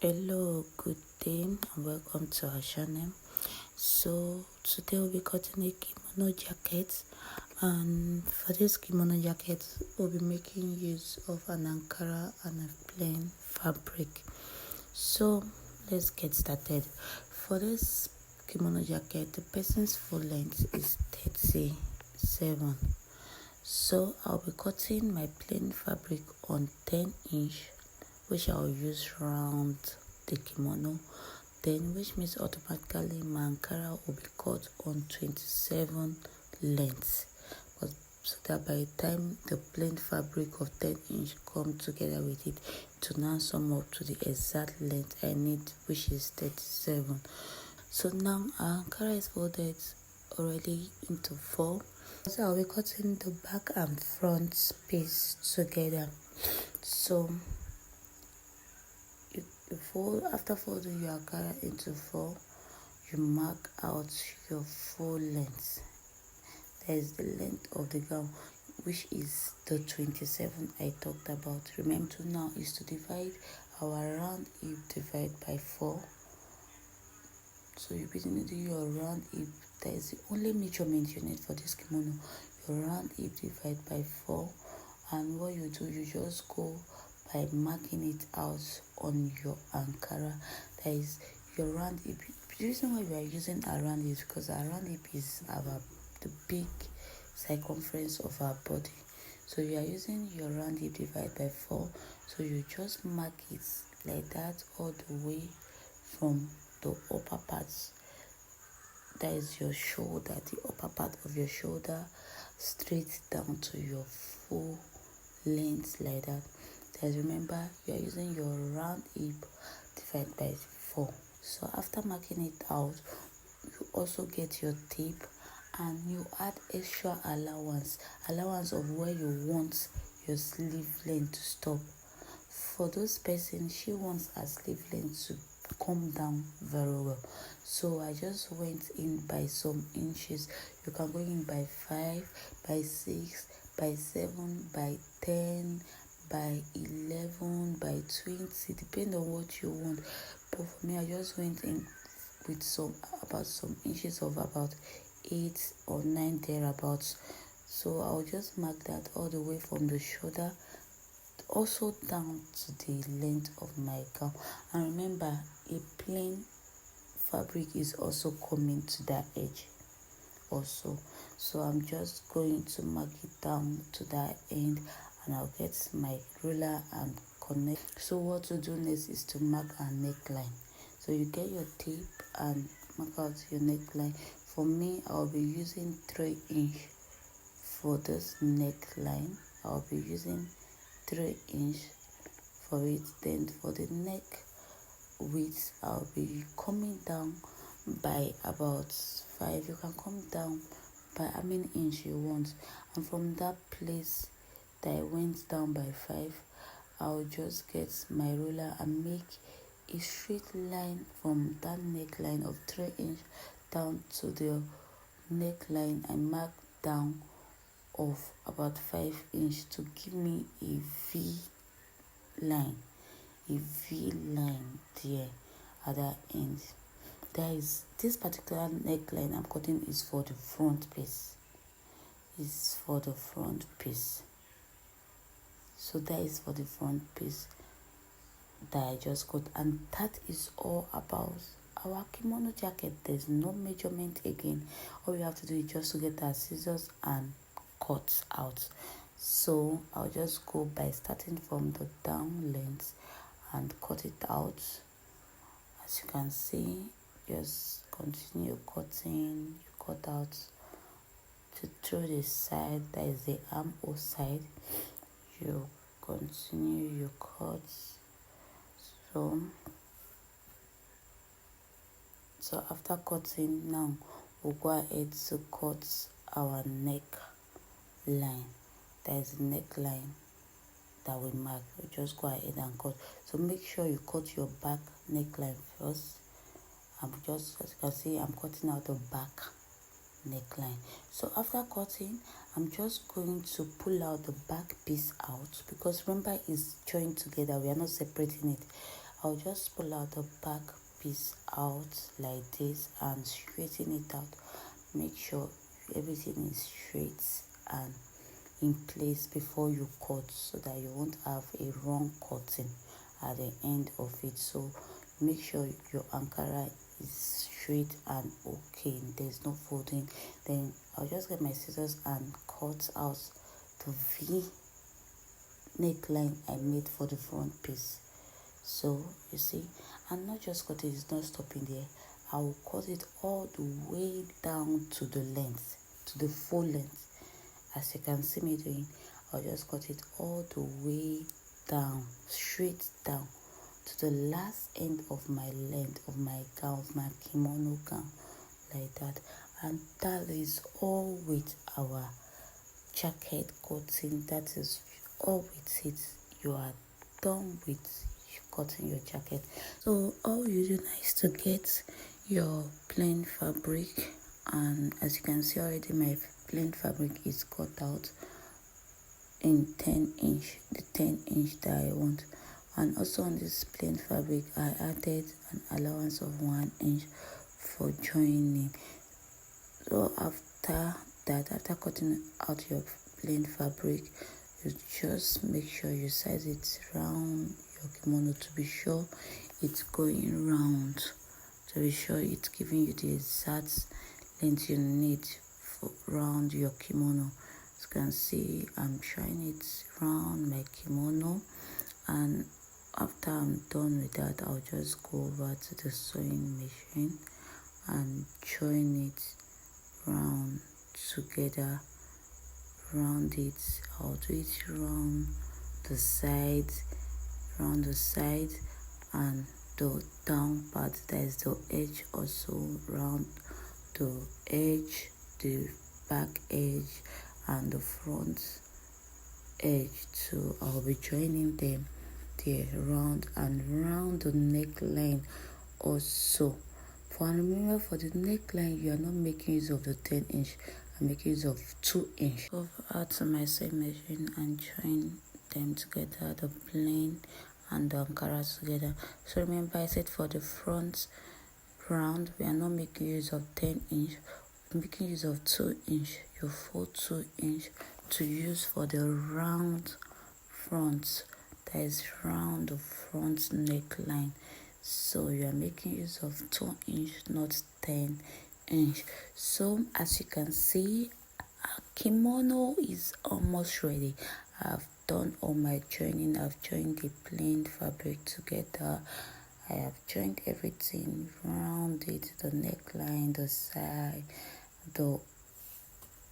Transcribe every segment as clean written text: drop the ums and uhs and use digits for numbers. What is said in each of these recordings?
Hello, good day, and welcome to our channel. So today we'll be cutting a kimono jacket, and for this kimono jacket we'll be making use of an ankara and a plain fabric. So let's get started. For this kimono jacket, the person's full length is 37. So I'll be cutting my plain fabric on 10-inch, which I'll use round the kimono, then which means automatically my ankara will be cut on 27 lengths, but so that by the time the plain fabric of 10-inch come together with it to now sum up to the exact length I need, which is 37. So now our ankara is folded already into 4. So I'll be cutting the back and front piece together. So you fold, after folding your ankara into 4, you mark out your full length. That is the length of the gown, which is the 27 I talked about. Remember to now is to divide our round hip divide by 4. So you begin to do your round hip. That is the only measurement you need for this kimono. Your round hip divide by 4, and what you do, you just go by marking it out on your ankara. That is your round hip. The reason why we are using a round is because our round hip is the big circumference of our body. So you are using your round hip divide by 4. So you just mark it like that all the way from the upper parts, that is your shoulder, the upper part of your shoulder, straight down to your full length like that. Just remember, you are using your round hip divided by 4. So after marking it out, you also get your tape and you add extra allowance of where you want your sleeve length to stop. For those persons, she wants her sleeve length to come down very well, so I just went in by some inches. You can go in by 5, by 6, by 7, by 10, by 11, by 20, depending on what you want. But for me, I just went in with some inches of about 8 or 9 thereabouts. So I'll just mark that all the way from the shoulder also down to the length of my gown. And remember, a plain fabric is also coming to that edge also. So I'm just going to mark it down to that end, and I'll get my ruler and connect. So what to do next is to mark our neckline. So you get your tape and mark out your neckline. For me, I'll be using 3-inch for this neckline. I'll be using 3-inch for it. Then for the neck width, I'll be coming down by about 5. You can come down by how many inch you want, and from that place that I went down by 5, I'll just get my ruler and make a straight line from that neckline of 3-inch down to the neckline I marked down of about 5-inch to give me a V line there at that end. That is, this particular neckline I'm cutting is for the front piece. So that is for the front piece that I just cut, and that is all about our kimono jacket. There's no measurement again. All we have to do is just to get our scissors and cut out. So I'll just go by starting from the down length and cut it out. As you can see, just continue cutting. You cut out to through the side, that is the armhole side. You continue your cut. So after cutting, now we'll go ahead to cut our neck line. That is the neckline that we mark. We just go ahead and cut. So make sure you cut your back neckline first. I'm just, as you can see, I'm cutting out the back neckline. So after cutting, I'm just going to pull out the back piece out, because remember it's joined together, we are not separating it. I'll just pull out the back piece out like this and straighten it out. Make sure everything is straight and in place before you cut, so that you won't have a wrong cutting at the end of it. So make sure your ankara is straight and okay, there's no folding. Then I'll just get my scissors and cut out the V neckline I made for the front piece. So you see, and not just cut it, it's not stopping there. I will cut it all the way down to the length, to the full length. As you can see me doing, I'll just cut it all the way down, straight down to the last end of my length of my gown, of my kimono gown, like that. And that is all with our jacket cutting. That is all with it. You are done with cutting your jacket. So all you do now is to get your plain fabric, and as you can see already, my plain fabric is cut out in 10-inch, the 10-inch that I want. And also on this plain fabric, I added an allowance of 1 inch for joining. So after that, after cutting out your plain fabric, you just make sure you size it round your kimono to be sure it's going round, to be sure it's giving you the exact length you need for round your kimono. As you can see, I'm trying it round my kimono, and after I'm done with that, I'll just go over to the sewing machine and join it round together. Round it, I'll do it round the sides, and the down part, that is the edge, also round the edge, the back edge and the front edge too. I'll be joining them there, round and round the neckline also. And remember, for the neckline, you are not making use of the 10-inch, I'm making use of 2-inch. Go out to my sewing machine and join them together, the plain and the ankara together. So remember, I said for the front round, we are not making use of 10-inch, we're making use of 2-inch. You fold 2-inch to use for the round front, that is round the front neckline. So you are making use of 2-inch, not 10-inch. So as you can see, our kimono is almost ready. I've done all my joining. I've joined the plain fabric together. I have joined everything around it, the neckline, the side, the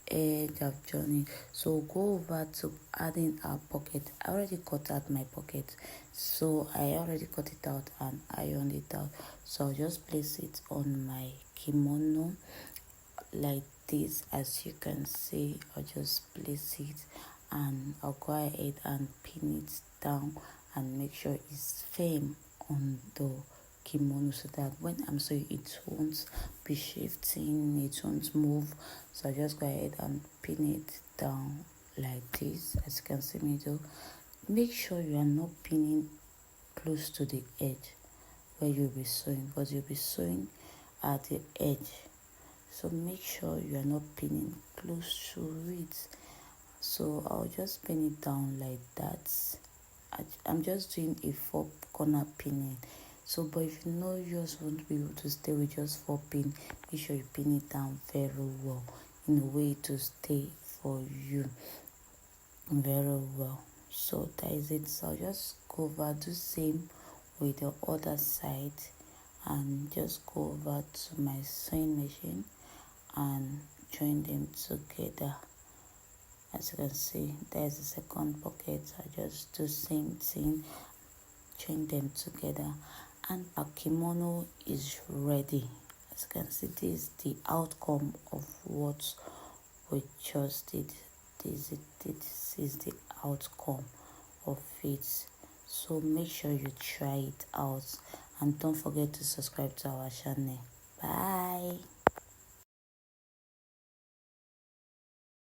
edge. I've joined it. So go over to adding our pocket. I already cut out my pocket, so I already cut it out and ironed it out. So I'll just place it on my kimono like this. As you can see, I'll just place it and I'll go ahead and pin it down and make sure it's firm on the kimono, so that when I'm sewing, it won't be shifting, it won't move. So I just go ahead and pin it down like this. As you can see me do, make sure you are not pinning close to the edge where you'll be sewing, because you'll be sewing at the edge. So make sure you are not pinning close to it. So I'll just pin it down like that. I'm just doing a 4-corner pinning. So but if you know yours won't be able to stay with just 4 pin, make sure you pin it down very well, in a way to stay for you very well. So that is it. So I'll just go over, do same with the other side, and just go over to my sewing machine and join them together. As you can see, there's the second pocket. I just do same thing, join them together, and our kimono is ready. As you can see, this is the outcome of what we just did. This is the outcome of it. So make sure you try it out, and don't forget to subscribe to our channel. Bye.